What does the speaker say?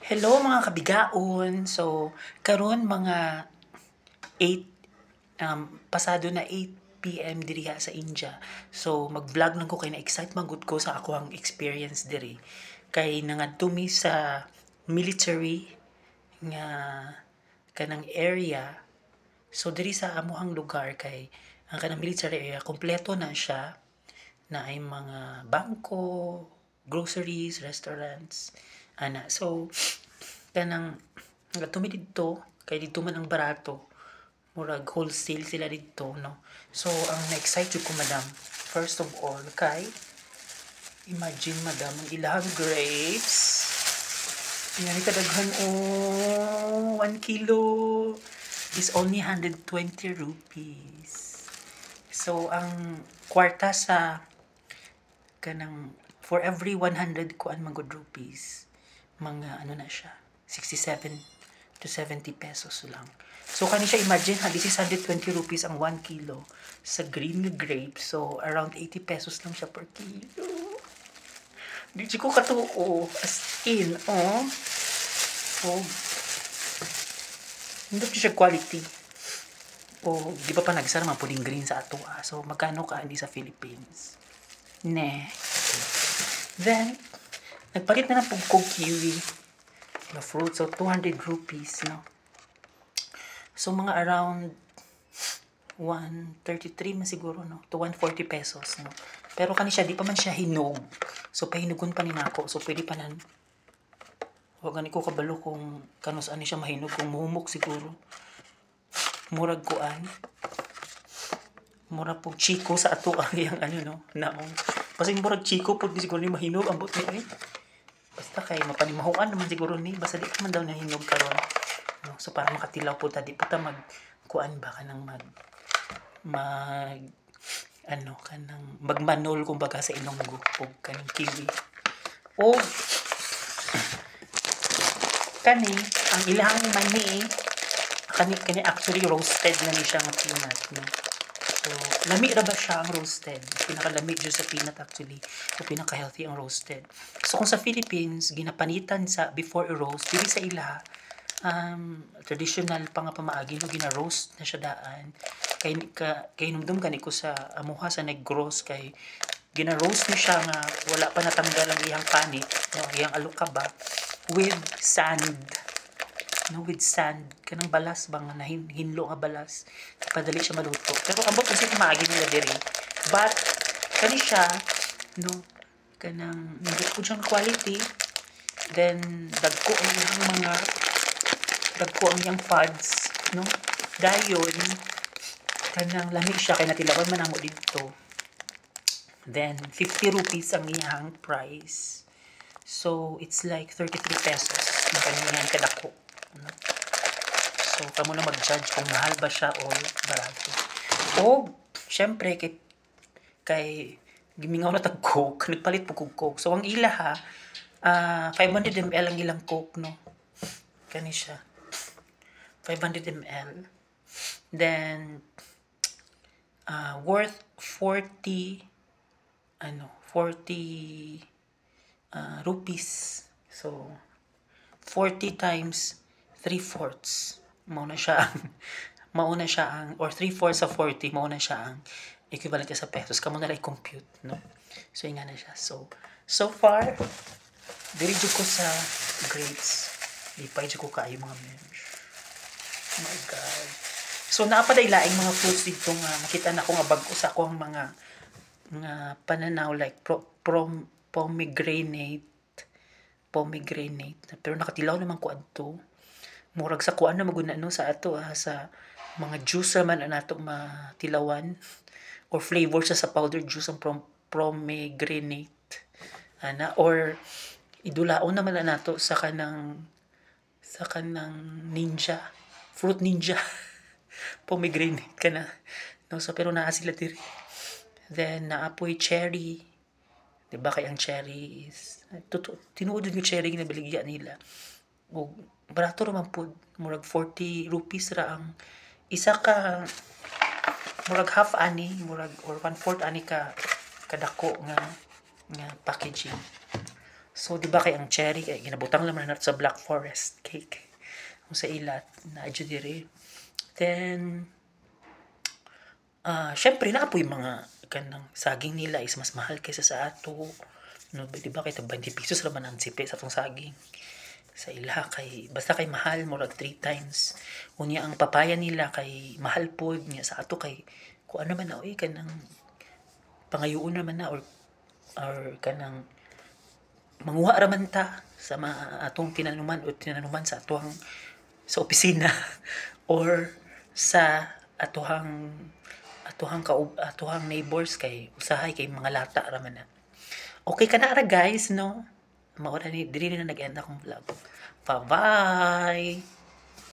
Hello mga kabigaon. So, karon mga 8 pasado na 8 PM diri sa India. So, mag-vlog lang ko kay na-excite magud ko sa ako ang experience diri. Kay nangadto mi sa military nga kanang area. So, diri sa amuhang lugar kay ang kanang military area kompleto na siya na ay mga bangko, groceries, restaurants, ana. So, kanang tumi didto kay dito man ang barato murag wholesale sila didto no. So ang na-excite jud ko madam, first of all kay imagine madam ang ilahang grapes yan kadaghan 1 kilo is only 120 rupees. So ang kwarta sa kanang for every 100 kuan man good rupees mga ano na siya 67 to 70 pesos lang. So kani siya imagine ha, this is 120 rupees ang 1 kilo sa green na grape. So around 80 pesos lang siya per kilo. Di ko katuo as in oh hindi siya quality. O di ba pa nagsara mga puding green sa ato So magkano ka hindi sa Philippines? Ne. Then nagpalit na ng pugkog kiwi na fruit. So, 200 rupees, no? So, mga around 133 man siguro, no? To 140 pesos, no? Pero kani siya, di pa man siya hinog. So, pahinugon pa ni nako. So, pwede pa nan. Huwag gani ko kabalo kung kanus ani siya mahinog. Kung muhumok siguro. Murag kuan. Murag po chiko sa ato ang iyang ano, no? Naong. Kasi murag chiko po di siguro ni mahinog. Ambot ni basta kay mapanimahuan naman siguro ni basta di man daw nahinog karon no. So para makatilaw po ta di po ta mag kuan ba kanang mag ano kanang magmanol kumbaga sa Ilonggo og kanang kiwi o kani ang ilang mani kani actually roasted na ni siya nga peanut no. So, lami ra ba siya ang roasted? Pinakalamig dyan sa peanut actually. So, pinaka-healthy ang roasted. So, kung sa Philippines, ginapanitan sa before i-roast, dili sa ila, traditional pa nga pamaagi, no, gina-roast na siya daan. Kay numdum gani ko sa amuha sa nag-gross, kay gina-roast ni siya nga, wala pa natanggal ang iyang panit, no, iyang alukaba, with sand. No, with sand kanang balas bang na hinlo nga balas padali siya maluto pero ambot kasi maagi nila diri but kani siya no kanang hindi ko siyang quality then dagko ang iyang pods no dayon kanang lami siya kay natilawan man amo dito then 50 rupees ang iyang price so it's like 33 pesos ang kanyang kadako. So, kamo na mag-judge kung mahal ba siya o barato. O, syempre, kay gimingaw na tag Coke, nagpalit po kong Coke. So, ang ila ha, 500 ml ang ilang Coke, no? Kani siya. 500 ml. Then, worth 40 rupees. So, 40 times 3/4 mauna siya ang or 3/4 sa 40 mauna siya ang equivalent sa pesos kamo na lang compute no. So nga na siya. So far diri jud ko sa grades lipay jud ko kaayo mga members. Oh my god. So naa pa day laing mga fruits dito nga nakita na ko nga bag-o sa ako ang mga pananaw like pomegranate pero nakatilaw naman ko adto murag sa kuan na maguna no sa ato sa mga juice man nato matilawan or flavor sa powder juice ang pomegranate ana or idulaon naman nato sa kanang ninja fruit ninja pomegranate kana no so pero naa sila diri then naapoy cherry. Diba kay ang cherry is tinuod yung cherry na baligya nila. O barato raman po murag 40 rupees ra ang isa ka murag half ani murag or 1/4 ani ka kadako nga packaging. So di ba kay ang cherry kay ginabutang naman nato sa Black Forest cake kung sa ilat na adyo diri. Then syempre naapoy mga kanang saging nila is mas mahal kaysa sa ato. No, di ba kay tag 20 pesos ra man ang sipi sa atong saging. Sa ila kay basta kay mahal murag 3 times. Unya ang papaya nila kay mahal pod niya sa ato kay kung ano man na oy kanang pangayuon naman na or kanang manguha ra man ta sa atong tinanuman o tinanuman sa atuhang sa opisina or sa atuhang neighbors kay usahay kay mga lata ra man na. Okay ka na ra guys no? Mao ra ni diri na nag-end akong vlog. Bye-bye.